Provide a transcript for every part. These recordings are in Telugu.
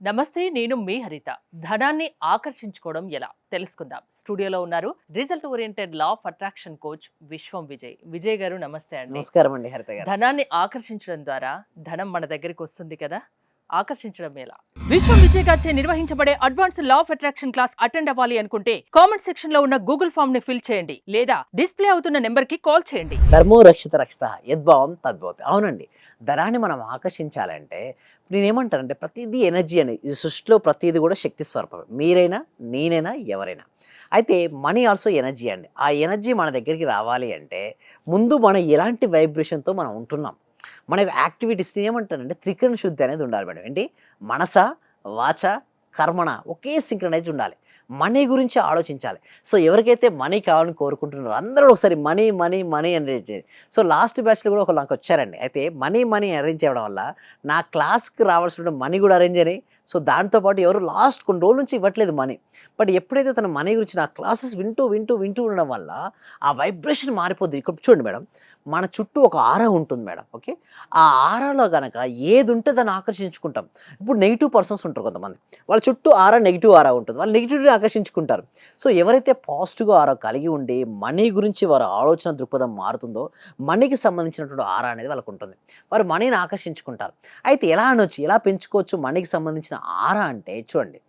నమస్తే, నేను మీ హరిత. ధనాన్ని ఆకర్షించుకోవడం ఎలా తెలుసుకుందాం. స్టూడియోలో ఉన్నారు result oriented law of attraction coach విశ్వం విజయ్. విజయ్ గారు నమస్తే అండి. నమస్కారం అండి హరిత గారు. ధనాన్ని ఆకర్షించడం ద్వారా ధనం మన దగ్గరికి వస్తుంది కదా, ఆకర్షించడం ఎలా? విశ్వం విజయ్ గారిచే నిర్వహించబడే advance law of attraction class attend అవ్వాలి అనుకుంటే కామెంట్ సెక్షన్ లో ఉన్న గూగుల్ ఫామ్ ని ఫిల్ చేయండి, లేదా డిస్ప్లే అవుతున్న నెంబర్ కి కాల్ చేయండి. ధర్మో రక్షిత రక్షిత యద్భావం తద్భవతి. అవునండి, ధనాన్ని మనం ఆకర్షించాలంటే నేనేమంటానంటే ప్రతిదీ ఎనర్జీ అని, ఈ సృష్టిలో ప్రతిదీ కూడా శక్తి స్వరూపమే. మీరైనా నేనైనా ఎవరైనా. అయితే మనీ ఆల్సో ఎనర్జీ అండి. ఆ ఎనర్జీ మన దగ్గరికి రావాలి అంటే ముందు మనం ఎలాంటి వైబ్రేషన్తో మనం ఉంటున్నాం, మన యాక్టివిటీస్ని ఏమంటారంటే త్రికరణ శుద్ధి అనేది ఉండాలి మేడం. ఏంటి, మనస, వాచ, కర్మణ ఒకే సింక్రనైజ్ ఉండాలి. మనీ గురించి ఆలోచించాలి. సో ఎవరికైతే మనీ కావాలని కోరుకుంటున్నారో అందరూ ఒకసారి మనీ మనీ మనీ అరేంజ్ చేయండి. సో లాస్ట్ బ్యాచ్లో కూడా ఒక నాకు వచ్చారండి. అయితే మనీ మనీ అరేంజ్ చేయడం వల్ల నా క్లాస్కి రావాల్సిన మనీ కూడా అరేంజ్ అయినాయి. సో దాంతోపాటు ఎవరు లాస్ట్ కొన్ని రోజుల నుంచి ఇవ్వట్లేదు మనీ. బట్ ఎప్పుడైతే తన మనీ గురించి నా క్లాసెస్ వింటూ వింటూ వింటూ ఉండడం వల్ల ఆ వైబ్రేషన్ మారిపోద్ది. ఇక్కడ చూడండి మేడం, మన చుట్టూ ఒక ఆరా ఉంటుంది మేడం. ఓకే, ఆ ఆరాలో గనక ఏది ఉంటే దాన్ని ఆకర్షించుకుంటాం. ఇప్పుడు నెగిటివ్ పర్సన్స్ ఉంటారు కొంతమంది, వాళ్ళ చుట్టూ ఆరా నెగిటివ్ ఆరా ఉంటుంది, వాళ్ళు నెగిటివ్ని ఆకర్షించుకుంటారు. సో ఎవరైతే పాజిటివ్గా ఆరా కలిగి ఉండి మనీ గురించి వారి ఆలోచన దృక్పథం మారుతుందో మనీకి సంబంధించినటువంటి ఆరా అనేది వాళ్ళకు ఉంటుంది. వారు మనీని ఆకర్షించుకుంటారు. అయితే ఎలా అనొచ్చు, ఎలా పెంచుకోవచ్చు మనీకి సంబంధించిన ఆరా అంటే చూడండి,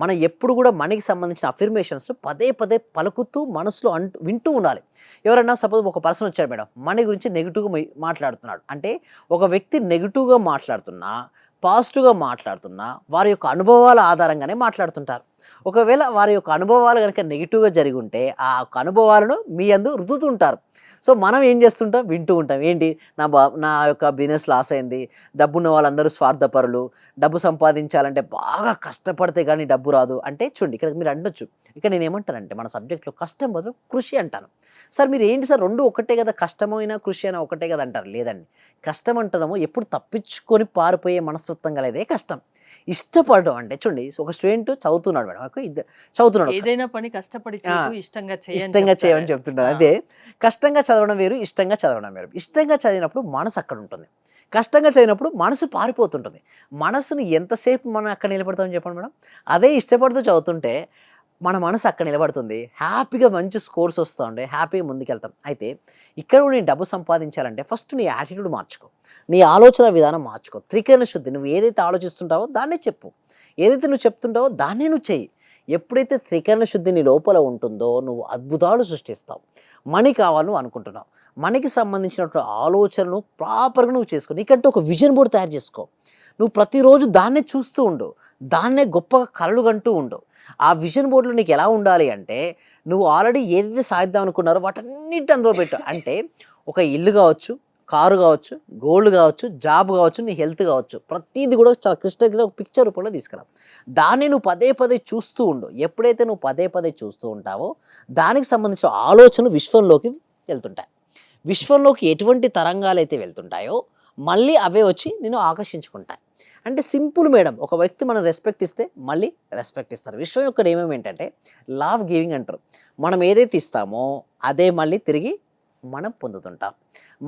మనం ఎప్పుడు కూడా మనీకి సంబంధించిన అఫర్మేషన్స్ పదే పదే పలుకుతూ మనసులో వింటూ ఉండాలి. ఎవరైనా సపోజ్ ఒక పర్సన్ వచ్చాడు మేడం, మనీ గురించి నెగిటివ్గా మాట్లాడుతున్నాడు అంటే, ఒక వ్యక్తి నెగిటివ్గా మాట్లాడుతున్నా పాజిటివ్గా మాట్లాడుతున్నా వారి యొక్క అనుభవాల ఆధారంగానే మాట్లాడుతుంటారు. ఒకవేళ వారి యొక్క అనుభవాలు కనుక నెగిటివ్గా జరిగి ఉంటే ఆ యొక్క అనుభవాలను మీ అందు రుద్దుతుంటారు. సో మనం ఏం చేస్తుంటాం, వింటూ ఉంటాం. ఏంటి, నా యొక్క బిజినెస్ లాస్ అయింది, డబ్బున్న వాళ్ళందరూ స్వార్థపరులు, డబ్బు సంపాదించాలంటే బాగా కష్టపడితే కానీ డబ్బు రాదు అంటే. చూడండి, ఇక్కడ మీరు అండొచ్చు, ఇక నేను ఏమంటానంటే మన సబ్జెక్ట్లో కష్టం బదులు కృషి అంటాను. సార్ మీరు ఏంటి సార్ రెండు ఒకటే కదా, కష్టమైనా కృషి అయినా ఒకటే కదా అంటారు. లేదండి, కష్టం అంటున్నాము ఎప్పుడు తప్పించుకొని పారిపోయే మనస్తత్వం కలదే కష్టం. ఇష్టపడడం అంటే చూడండి, ఒక స్టూడెంట్ చదువుతున్నాడు మేడం, చదువుతున్నాడు, ఏదైనా పని కష్టపడి చేయకు, ఇష్టంగా ఇష్టంగా చేయమని చెప్తుంటారు. అదే, కష్టంగా చదవడం వేరు, ఇష్టంగా చదవడం వేరు. ఇష్టంగా చదివినప్పుడు మనసు అక్కడ ఉంటుంది, కష్టంగా చదివినప్పుడు మనసు పారిపోతుంటుంది. మనసుని ఎంతసేపు మనం అక్కడ నిలబడతామని చెప్పండి మేడం. అదే ఇష్టపడుతూ చదువుతుంటే మన మనసు అక్కడ నిలబడుతుంది, హ్యాపీగా మంచి స్కోర్స్ వస్తూ ఉండే హ్యాపీగా ముందుకెళ్తాం. అయితే ఇక్కడ కూడా నేను డబ్బు సంపాదించాలంటే ఫస్ట్ నీ యాటిట్యూడ్ మార్చుకో, నీ ఆలోచన విధానం మార్చుకో. త్రికరణ శుద్ధి, నువ్వు ఏదైతే ఆలోచిస్తుంటావో దాన్నే చెప్పు, ఏదైతే నువ్వు చెప్తుంటావో దాన్నే నువ్వు చెయ్యి. ఎప్పుడైతే త్రికరణ శుద్ధి నీ లోపల ఉంటుందో నువ్వు అద్భుతాలు సృష్టిస్తావు. మనీ కావాలి నువ్వు అనుకుంటున్నావు, మనీకి సంబంధించినటువంటి ఆలోచనలు ప్రాపర్గా నువ్వు చేసుకో. నీకంటే ఒక విజన్ బోర్డ్ తయారు చేసుకో. నువ్వు ప్రతిరోజు దాన్నే చూస్తూ ఉండు, దాన్నే గొప్పగా కలలు కంటూ ఉండు. ఆ విజన్ బోర్డులో నీకు ఎలా ఉండాలి అంటే, నువ్వు ఆల్రెడీ ఏదైతే సాధిద్దాం అనుకున్నారో వాటన్నిటి అందులో పెట్టు. అంటే ఒక ఇల్లు కావచ్చు, కారు కావచ్చు, గోల్డ్ కావచ్చు, జాబ్ కావచ్చు, నీ హెల్త్ కావచ్చు, ప్రతిదీ కూడా చాలా క్లిష్టంగా ఒక పిక్చర్ రూపంలో తీసుకురా. దాన్ని నువ్వు పదే పదే చూస్తూ ఉండు. ఎప్పుడైతే నువ్వు పదే పదే చూస్తూ ఉంటావో దానికి సంబంధించిన ఆలోచనలు విశ్వంలోకి వెళ్తుంటాయి. విశ్వంలోకి ఎటువంటి తరంగాలు అయితే వెళ్తుంటాయో మళ్ళీ అవే వచ్చి నేను ఆకర్షించుకుంటాయి. అంటే సింపుల్ మేడం, ఒక వ్యక్తి మనం రెస్పెక్ట్ ఇస్తే మళ్ళీ రెస్పెక్ట్ ఇస్తారు. విశ్వం యొక్క నియమం ఏంటంటే లా ఆఫ్ గివింగ్ అంటారు. మనం ఏదైతే ఇస్తామో అదే మళ్ళీ తిరిగి మనం పొందుతుంటాం.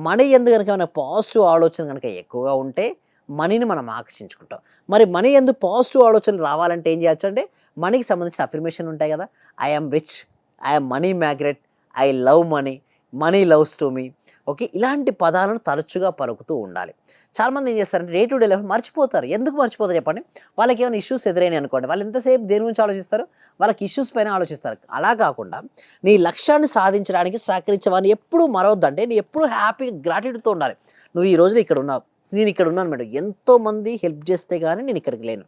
మనీ ఎందు కనుక మన పాజిటివ్ ఆలోచన కనుక ఎక్కువగా ఉంటే మనీని మనం ఆకర్షించుకుంటాం. మరి మనీ ఎందు పాజిటివ్ ఆలోచనలు రావాలంటే ఏం చేయొచ్చు అంటే, మనీకి సంబంధించిన అఫర్మేషన్ ఉంటాయి కదా, I am rich, I am money magnet, I love money, money loves to me. Okay, ఇలాంటి పదాలను తరచుగా పలుకుతూ ఉండాలి. చాలామంది ఏం చేస్తారంటే డే టు డే లైఫ్ మర్చిపోతారు. ఎందుకు మర్చిపోతారు చెప్పండి, వాళ్ళకి ఏమైనా ఇష్యూస్ ఎదురైనాయి అనుకోండి, వాళ్ళు ఎంతసేపు దేని గురించి ఆలోచిస్తారు, వాళ్ళకి ఇష్యూస్ పైన ఆలోచిస్తారు. అలా కాకుండా నీ లక్ష్యాన్ని సాధించడానికి సహకరించేవాడిని ఎప్పుడూ మరవద్దంటే, నీ ఎప్పుడూ హ్యాపీగా గ్రాటిట్యూడ్తో ఉండాలి. నువ్వు ఈ రోజున ఇక్కడ ఉన్నావు, నేను ఇక్కడ ఉన్నాను మేడం, ఎంతోమంది హెల్ప్ చేస్తే కానీ నేను ఇక్కడికి లేను.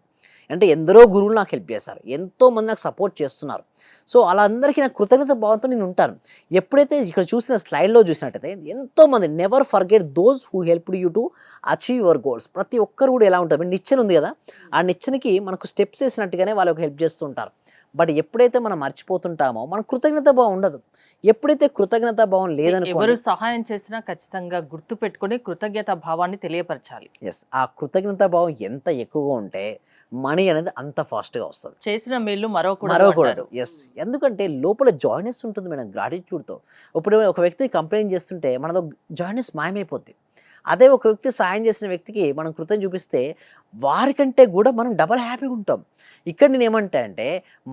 అంటే ఎందరో గురువులు నాకు హెల్ప్ చేశారు, ఎంతోమంది నాకు సపోర్ట్ చేస్తున్నారు. సో అలా అందరికీ నాకు కృతజ్ఞత భావంతో నేను ఉంటాను. ఎప్పుడైతే ఇక్కడ చూసిన స్లైడ్లో చూసినట్టయితే ఎంతోమంది, never forget those who helped you to achieve your goals. ప్రతి ఒక్కరు కూడా ఎలా ఉంటారు, నిచ్చెన ఉంది కదా, ఆ నిచ్చెనకి మనకు స్టెప్స్ వేసినట్టుగానే వాళ్ళకి హెల్ప్ చేస్తూ ఉంటారు. బట్ ఎప్పుడైతే మనం మర్చిపోతుంటామో మనకు కృతజ్ఞత భావం ఉండదు. ఎప్పుడైతే కృతజ్ఞత భావం లేదనుకోండి, ఎవరు సహాయం చేసినా ఖచ్చితంగా గుర్తు పెట్టుకుని కృతజ్ఞత భావాన్ని తెలియపరచాలి. ఎస్, ఆ కృతజ్ఞత భావం ఎంత ఎక్కువగా ఉంటే మనీ అనేది అంత ఫాస్ట్గా వస్తుంది. చేసిన మేలు మరవకూడదు మరవకూడదు. అంటారు. ఎస్, ఎందుకంటే లోపల జాయినెస్ ఉంటుంది మేడం గ్రాటిట్యూడ్తో. ఇప్పుడు ఒక వ్యక్తి కంప్లైంట్ చేస్తుంటే మనతో జాయినెస్ మాయమైపోద్ది. అదే ఒక వ్యక్తి సాయం చేసిన వ్యక్తికి మనం కృతజ్ఞత చూపిస్తే వారికంటే కూడా మనం డబల్ హ్యాపీగా ఉంటాం. ఇక్కడ నేనేమంటా అంటే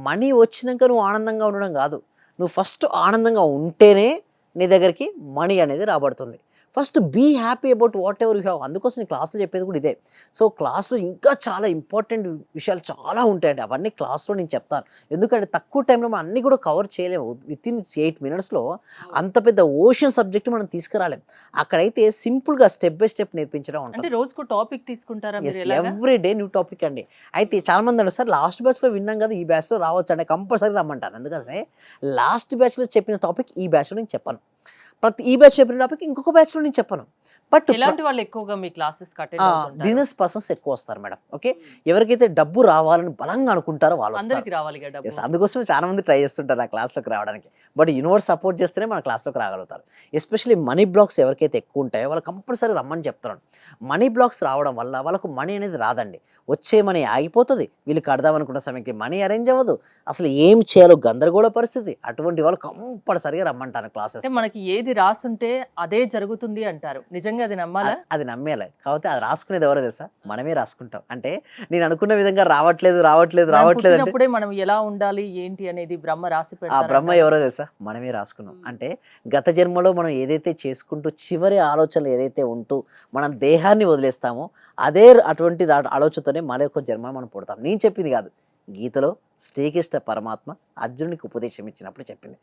మనీ వచ్చినాక నువ్వు ఆనందంగా ఉండడం కాదు. నువ్వు ఫస్ట్ ఆనందంగా ఉంటేనే నీ దగ్గరికి మనీ అనేది రాబడుతుంది. First be happy about whatever you have. అందుకోసం నేను క్లాస్‌లో చెప్పేది కూడా ఇదే. సో, క్లాస్‌లో ఇంకా చాలా ఇంపార్టెంట్ విషయాలు చాలా ఉంటాయండి. అవన్నీ క్లాస్‌లో నేను చెప్తాను. ఎందుకంటే తక్కువ టైంలో మనం అన్నీ కూడా కవర్ చేయలేము. వితిన్ 8 మినిట్స్‌లో అంత పెద్ద ఓషన్ సబ్జెక్ట్ మనం తీసుకురాలేం. అక్కడైతే సింపుల్‌గా స్టెప్ బై స్టెప్ నేర్పించడం అంటే ఉంటుంది. రోజుకో టాపిక్ తీసుకుంటారా యెస్. మీరు ఎలాగా? ఎవ్రీ డే న్యూ టాపిక్ అండి. అయితే చాలామంది అంటారు, "సార్ లాస్ట్ బ్యాచ్‌లో విన్నాం కదా! ఈ బ్యాచ్‌లో రావచ్చంటే" కంపల్సరీ రమ్మంటారు. అందుకోసమే లాస్ట్ బ్యాచ్‌లో చెప్పిన టాపిక్ ఈ బ్యాచ్‌లో నేను చెప్పను. ఈ బ్యాచ్ చెప్పిన టాపిక్ ఇంకొక బ్యాచ్‌లో నేను చెప్పను. బట్ ఎలాంటి వాళ్ళు ఎక్కువగా మీ క్లాసెస్‌కి అటెండ్ అవుతుంటారు? బిజినెస్ పర్సన్స్ ఎక్కువ వస్తారు మేడం. ఓకే. ఎవరికైతే డబ్బు రావాలని బలంగా అనుకుంటారో వాళ్ళు వస్తారు. అందరికి రావాలిగా డబ్బు. యెస్. అందుకోసమే చాలా మంది ట్రై చేస్తుంటారు నా క్లాస్‌లోకి రావడానికి. బట్ యూనివర్స్ సపోర్ట్ చేస్తేనే మన క్లాస్‌లోకి రాగలుగుతారు. ఎస్పెషల్లీ మనీ బ్లాక్స్ ఎవరికైతే ఎక్కువ ఉంటాయో వాళ్ళు కంపల్సరీ రమ్మని చెప్తున్నాను. మనీ బ్లాక్స్ రావడం వల్ల వాళ్ళకు మనీ అనేది రాదండి. వచ్చే మనీ ఆగిపోతది. వీళ్ళు కడదామనుకున్న సమయానికి మనీ అరేంజ్ అవ్వదు. అసలు ఏం చేయాలో గందరగోళ పరిస్థితి. అటువంటి వాళ్ళు కంపల్సరీగా రమ్మంటాను అంటే క్లాసెస్. మనకి ఏది రాసుంటే అదే జరుగుతుంది అంటారు. నిజంగా అది నమ్మాలా? అది నమ్మేయాలి. కాకపోతే అది రాసుకునేది ఎవరో తెలుసా? మనమే రాసుకుంటాం. అంటే నేను అనుకున్న విధంగా రావట్లేదు మనం అంటే పుట్టినప్పుడే మనం ఎలా ఉండాలి, ఏంటి అనేది బ్రహ్మ రాసి ఆ పెడతారు బ్రహ్మ అంటారు. ఎవరో తెలుసా? మనమే రాసుకున్నాం. అంటే గత జన్మలో మనం ఏదైతే చేసుకుంటూ చివరి ఆలోచనలు ఏదైతే ఉంటూ మనం దేహాన్ని వదిలేస్తామో అదే అటువంటి ఆలోచనతోనే మరొక జన్మ మనం పుడతాం. నేను చెప్పింది కాదు. గీతలో శ్రీకృష్ణ పరమాత్మ అర్జునుడికి ఉపదేశం ఇచ్చినప్పుడు చెప్పింది.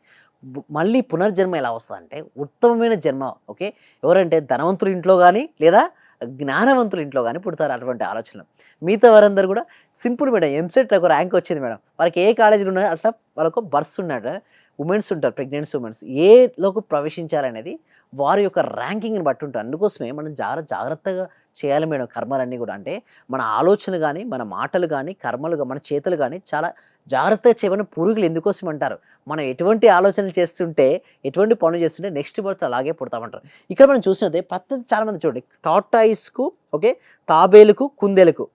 మళ్ళీ పునర్జన్మ ఎలా వస్తదంటే ఉత్తమమైన జన్మ. ఓకే. ఎవరంటే ధనవంతుల ఇంట్లో గాని లేదా జ్ఞానవంతుల ఇంట్లో గాని పుడతారు అటువంటి ఆలోచనలు. మిగతా వారందరూ కూడా సింపుల్ మేడం. ఎంసెట్‌లో ఒక ర్యాంక్ వచ్చింది మేడం. వారికి ఏ కాలేజీలో ఉన్నాయో అట్లా వాళ్ళకు బర్త్స్ ఉన్నాడు. వుమెన్స్ ఉంటారు. Pregnancy women's. ఏలోకి ప్రవేశించాలనేది వారి యొక్క ర్యాంకింగ్‌ని బట్టి ఉంటుంది. అందుకోసమే మనం జాగ్రత్తగా చేయాలి మేడం కర్మలన్నీ కూడా. అంటే మన ఆలోచనలు గాని, మన మాటలు గాని, కర్మలు మన చేతులు గాని చాలా జాగ్రత్తగా చేయమని పూర్వీకులు ఎందుకోసం అంటారు. మనం ఎటువంటి ఆలోచనలు చేస్తుంటే, ఎటువంటి పనులు చేస్తుంటే నెక్స్ట్ బర్త్ అలాగే పుడతామంటారు. ఇక్కడ మనం చూసినట్టే పద్ధతి చాలా మంది చూడండి. టార్టాయిస్‌కు ఓకే. తాబేలుకు, కుందేలుకు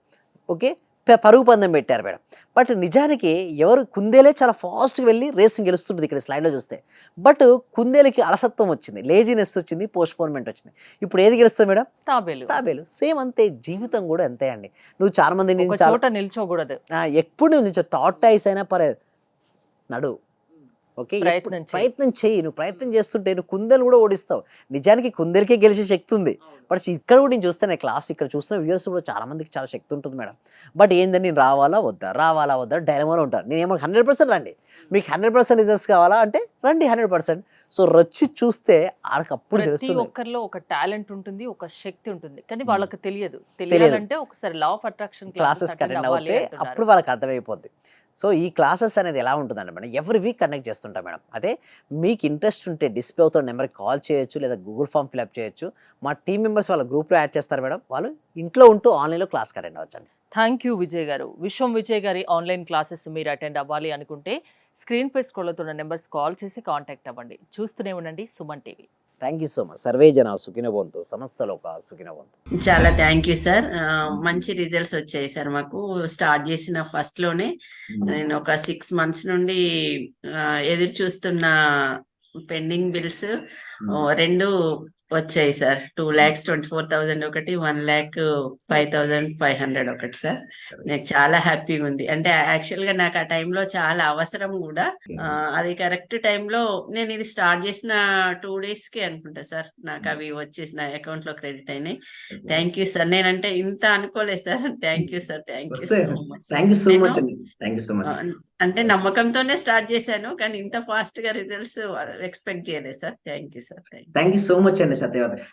ఓకే. పరుగు పందెం పెట్టారు మేడం. బట్ నిజానికి ఎవరు కుందేలే చాలా ఫాస్ట్‌గా వెళ్లి రేస్‌ని గెలుస్తుంటది ఇక్కడ స్లైడ్‌లో చూస్తే. బట్ కుందేలుకి అలసత్వం వచ్చింది. లేజినెస్ వచ్చింది. పోస్ట్‌పోన్‌మెంట్ వచ్చింది. ఇప్పుడు ఏది గెలుస్తది మేడం? తాబేలు. తాబేలు. సేమ్ అంతే. జీవితం కూడా అంతే అండి. నువ్వు చాలా మంది ఒక నేను చాలా చోట నిల్చోకూడదు. ఎప్పుడు నువ్వు టార్టాయిస్ అయినా పర్లేదు. నడు. ఓకే. ప్రయత్నం చెయ్యి. ప్రయత్నం చెయ్యి. నువ్వు ప్రయత్నం చేస్తుంటే నువ్వు కుందేలుని కూడా ఓడిస్తావు. నిజానికి కుందేలుకే గెలిచే శక్తి ఉంది. బట్ ఇక్కడ కూడా నేను చూస్తాను క్లాస్ ఇక్కడ చూస్తున్న వ్యూయర్స్ కూడా చాలా మందికి చాలా శక్తి ఉంటుంది మేడం. బట్ ఏందండి నేను రావాలా వద్దా? రావాలా వద్దా? డైలమాలో ఉంటారు. నేనేమో 100% రండి. మీకు 100% రిజల్ట్స్ కావాలా అంటే రండి 100%. సో వచ్చి చూస్తే ఆళ్ళకప్పుడు ప్రతి తెలుస్తుంది. ఒక్కరిలో ఒక టాలెంట్ ఉంటుంది, ఒక శక్తి ఉంటుంది. కానీ వాళ్ళకి తెలియదు. తెలియాలంటే ఒకసారి లా ఆఫ్ అట్రాక్షన్ క్లాసెస్ క్లాసెస్‌కి అటెండ్ అటెండ్ అవ్వాలి అవుతే అంటున్నారు. అప్పుడు వాళ్ళకి అర్థమైపోద్ది. సో, ఈ క్లాసెస్ అనేది ఎలా ఉంటుందంటే మేడం ఎవ్రీ వీక్ కండక్ట్ చేస్తుంటాం మేడం. అంటే మీకు ఇంట్రెస్ట్ ఉంటే డిస్‌ప్లే అవుతున్న నెంబర్‌కి కాల్ చేయొచ్చు లేదా గూగుల్ ఫార్మ్ ఫిల్ అప్ చేయొచ్చు. మా టీమ్ మెంబర్స్ వాళ్ళ గ్రూప్‌లో యాడ్ చేస్తారు మేడం. వాళ్ళు ఇంట్లో ఉంటూ ఆన్‌లైన్‌లో క్లాస్‌కి అటెండ్ అవ్వచ్చండి. థ్యాంక్ యూ విజయ్ గారు. విశ్వం విజయ్ గారి ఆన్లైన్ క్లాసెస్ మీరు అటెండ్ అవ్వాలి అనుకుంటే స్క్రీన్ పై స్క్రోల్ అవుతున్న నెంబర్స్ కాల్ చేసి కాంటాక్ట్ అవ్వండి. చూస్తూనే ఉండండి Suman TV. Thank you so much. Survey జన సుఖినో భవంతు. సమస్త లోకా సుఖినో భవంతు. చాలా థ్యాంక్ యూ సార్. మంచి రిజల్ట్స్ వచ్చాయి సార్ మాకు. స్టార్ట్ చేసిన ఫస్ట్ లోనే నేను ఒక 6 months నుండి ఎదురు చూస్తున్న పెండింగ్ బిల్స్ 2 వచ్చాయి సార్. 2,24,000 ఒకటి, 1,05,500 ఒకటి సార్. నాకు చాలా హ్యాపీగా ఉంది. అంటే యాక్చువల్ గా నాకు ఆ టైంలో చాలా అవసరం కూడా. అది కరెక్ట్ టైంలో నేను ఇది స్టార్ట్ చేసిన 2 days కి అనుకుంటా సార్ నాకు అవి వచ్చేసి నా అకౌంట్ లో క్రెడిట్ అయినాయి. Thank you sir. నేనంటే ఇంత అనుకోలేదు సార్. Thank you sir. Thank you so much. Thank you so much అండి. Thank you so much. అంటే నమ్మకంతోనే స్టార్ట్ చేశాను కానీ ఇంత ఫాస్ట్ గా రిజల్ట్స్ ఎక్స్పెక్ట్ చేయలేదు సార్. Thank you sir. Thank you so much అండి సత్యవతి.